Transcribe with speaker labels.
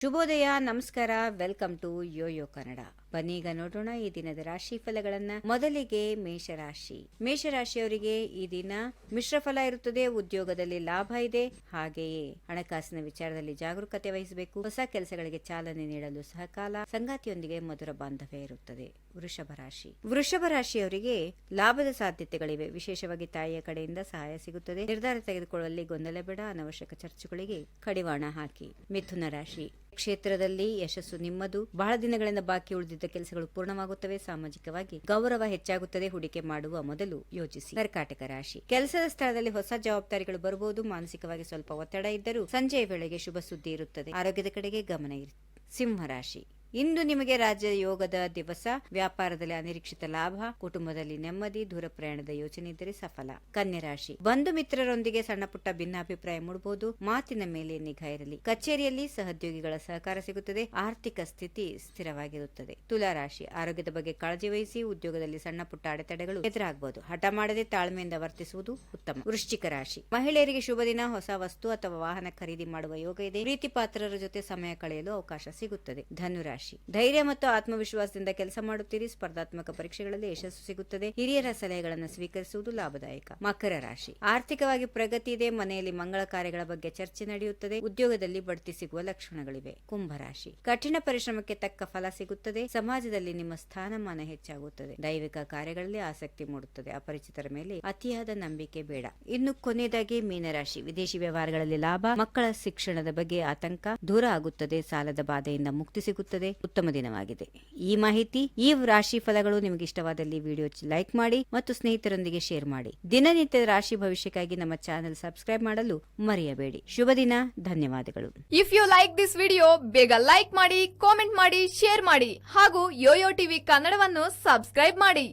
Speaker 1: ಶುಭೋದಯ, ನಮಸ್ಕಾರ, welcome to Yoyo Kannada. ಬನ್ನೀಗ ನೋಡೋಣ ಈ ದಿನದ ರಾಶಿ ಫಲಗಳನ್ನ. ಮೊದಲಿಗೆ ಮೇಷರಾಶಿಯವರಿಗೆ ಈ ದಿನ ಮಿಶ್ರ ಫಲ ಇರುತ್ತದೆ. ಉದ್ಯೋಗದಲ್ಲಿ ಲಾಭ ಇದೆ, ಹಾಗೆಯೇ ಹಣಕಾಸಿನ ವಿಚಾರದಲ್ಲಿ ಜಾಗರೂಕತೆ ವಹಿಸಬೇಕು. ಹೊಸ ಕೆಲಸಗಳಿಗೆ ಚಾಲನೆ ನೀಡಲು ಸಹ ಕಾಲ. ಸಂಗಾತಿಯೊಂದಿಗೆ ಮಧುರ ಬಾಂಧವ್ಯ ಇರುತ್ತದೆ. ವೃಷಭ ರಾಶಿಯವರಿಗೆ ಲಾಭದ ಸಾಧ್ಯತೆಗಳಿವೆ. ವಿಶೇಷವಾಗಿ ತಾಯಿಯ ಕಡೆಯಿಂದ ಸಹಾಯ ಸಿಗುತ್ತದೆ. ನಿರ್ಧಾರ ತೆಗೆದುಕೊಳ್ಳುವಲ್ಲಿ ಗೊಂದಲ ಬೇಡ. ಅನವಶ್ಯಕ ಚರ್ಚೆಗಳಿಗೆ ಕಡಿವಾಣ ಹಾಕಿ. ಮಿಥುನ ರಾಶಿ ಕ್ಷೇತ್ರದಲ್ಲಿ ಯಶಸ್ಸು ನಿಮ್ಮದು. ಬಹಳ ದಿನಗಳಿಂದ ಬಾಕಿ ಉಳಿದಿದ್ದ ಕೆಲಸಗಳು ಪೂರ್ಣವಾಗುತ್ತವೆ. ಸಾಮಾಜಿಕವಾಗಿ ಗೌರವ ಹೆಚ್ಚಾಗುತ್ತದೆ. ಹೂಡಿಕೆ ಮಾಡುವ ಮೊದಲು ಯೋಚಿಸಿ. ಕರ್ಕಾಟಕ ರಾಶಿ ಕೆಲಸದ ಸ್ಥಳದಲ್ಲಿ ಹೊಸ ಜವಾಬ್ದಾರಿಗಳು ಬರಬಹುದು. ಮಾನಸಿಕವಾಗಿ ಸ್ವಲ್ಪ ಒತ್ತಡ ಇದ್ದರೂ ಸಂಜೆಯ ವೇಳೆಗೆ ಶುಭ ಸುದ್ದಿ ಇರುತ್ತದೆ. ಆರೋಗ್ಯದ ಕಡೆಗೆ ಗಮನ ಇರಿ. ಸಿಂಹ ರಾಶಿ ಇಂದು ನಿಮಗೆ ರಾಜ್ಯ ಯೋಗದ ದಿವಸ. ವ್ಯಾಪಾರದಲ್ಲಿ ಅನಿರೀಕ್ಷಿತ ಲಾಭ, ಕುಟುಂಬದಲ್ಲಿ ನೆಮ್ಮದಿ, ದೂರ ಪ್ರಯಾಣದ ಯೋಚನೆ ಇದ್ದರೆ ಸಫಲ. ಕನ್ಯಾ ರಾಶಿ ಬಂಧು ಮಿತ್ರರೊಂದಿಗೆ ಸಣ್ಣ ಪುಟ್ಟ ಭಿನ್ನಾಭಿಪ್ರಾಯ ಮೂಡಬಹುದು. ಮಾತಿನ ಮೇಲೆ ನಿಗಾ ಇರಲಿ. ಕಚೇರಿಯಲ್ಲಿ ಸಹೋದ್ಯೋಗಿಗಳ ಸಹಕಾರ ಸಿಗುತ್ತದೆ. ಆರ್ಥಿಕ ಸ್ಥಿತಿ ಸ್ಥಿರವಾಗಿರುತ್ತದೆ. ತುಲಾ ರಾಶಿ ಆರೋಗ್ಯದ ಬಗ್ಗೆ ಕಾಳಜಿ ವಹಿಸಿ. ಉದ್ಯೋಗದಲ್ಲಿ ಸಣ್ಣ ಪುಟ್ಟ ಅಡೆತಡೆಗಳು ಎದುರಾಗಬಹುದು. ಹಠ ಮಾಡದೆ ತಾಳ್ಮೆಯಿಂದ ವರ್ತಿಸುವುದು ಉತ್ತಮ. ವೃಶ್ಚಿಕ ರಾಶಿ ಮಹಿಳೆಯರಿಗೆ ಶುಭ ದಿನ. ಹೊಸ ವಸ್ತು ಅಥವಾ ವಾಹನ ಖರೀದಿ ಮಾಡುವ ಯೋಗ ಇದೆ. ಪ್ರೀತಿ ಪಾತ್ರರ ಜೊತೆ ಸಮಯ ಕಳೆಯಲು ಅವಕಾಶ ಸಿಗುತ್ತದೆ. ಧನುರಾಶಿ ಧೈರ್ಯ ಮತ್ತು ಆತ್ಮವಿಶ್ವಾಸದಿಂದ ಕೆಲಸ ಮಾಡುತ್ತೀರಿ. ಸ್ಪರ್ಧಾತ್ಮಕ ಪರೀಕ್ಷೆಗಳಲ್ಲಿ ಯಶಸ್ಸು ಸಿಗುತ್ತದೆ. ಹಿರಿಯರ ಸಲಹೆಗಳನ್ನು ಸ್ವೀಕರಿಸುವುದು ಲಾಭದಾಯಕ. ಮಕರ ರಾಶಿ ಆರ್ಥಿಕವಾಗಿ ಪ್ರಗತಿ ಇದೆ. ಮನೆಯಲ್ಲಿ ಮಂಗಳ ಕಾರ್ಯಗಳ ಬಗ್ಗೆ ಚರ್ಚೆ ನಡೆಯುತ್ತದೆ. ಉದ್ಯೋಗದಲ್ಲಿ ಬಡ್ತಿ ಸಿಗುವ ಲಕ್ಷಣಗಳಿವೆ. ಕುಂಭರಾಶಿ ಕಠಿಣ ಪರಿಶ್ರಮಕ್ಕೆ ತಕ್ಕ ಫಲ ಸಿಗುತ್ತದೆ. ಸಮಾಜದಲ್ಲಿ ನಿಮ್ಮ ಸ್ಥಾನಮಾನ ಹೆಚ್ಚಾಗುತ್ತದೆ. ದೈವಿಕ ಕಾರ್ಯಗಳಲ್ಲಿ ಆಸಕ್ತಿ ಮೂಡುತ್ತದೆ. ಅಪರಿಚಿತರ ಮೇಲೆ ಅತಿಯಾದ ನಂಬಿಕೆ ಬೇಡ. ಇನ್ನು ಕೊನೆಯದಾಗಿ ಮೀನರಾಶಿ ವಿದೇಶಿ ವ್ಯವಹಾರಗಳಲ್ಲಿ ಲಾಭ. ಮಕ್ಕಳ ಶಿಕ್ಷಣದ ಬಗ್ಗೆ ಆತಂಕ ದೂರ ಆಗುತ್ತದೆ. ಸಾಲದ ಬಾಧೆಯಿಂದ ಮುಕ್ತಿ ಸಿಗುತ್ತದೆ. ಉತ್ತಮ ದಿನವಾಗಿದೆ. ಈ ಮಾಹಿತಿ, ಈ ರಾಶಿ ಫಲಗಳು ನಿಮಗೆ ಇಷ್ಟವಾದಲ್ಲಿ ವಿಡಿಯೋ ಲೈಕ್ ಮಾಡಿ ಮತ್ತು ಸ್ನೇಹಿತರೊಂದಿಗೆ ಶೇರ್ ಮಾಡಿ. ದಿನನಿತ್ಯದ ರಾಶಿ ಭವಿಷ್ಯಕ್ಕಾಗಿ ನಮ್ಮ ಚಾನೆಲ್ ಸಬ್ಸ್ಕ್ರೈಬ್ ಮಾಡಲು ಮರೆಯಬೇಡಿ. ಶುಭ ದಿನ. ಧನ್ಯವಾದಗಳು.
Speaker 2: If you like this video, ಬೇಗ ಲೈಕ್ ಮಾಡಿ, ಕಾಮೆಂಟ್ ಮಾಡಿ, ಶೇರ್ ಮಾಡಿ ಹಾಗೂ ಯೋಯೋ ಟಿವಿ ಕನ್ನಡವನ್ನು ಸಬ್ಸ್ಕ್ರೈಬ್ ಮಾಡಿ.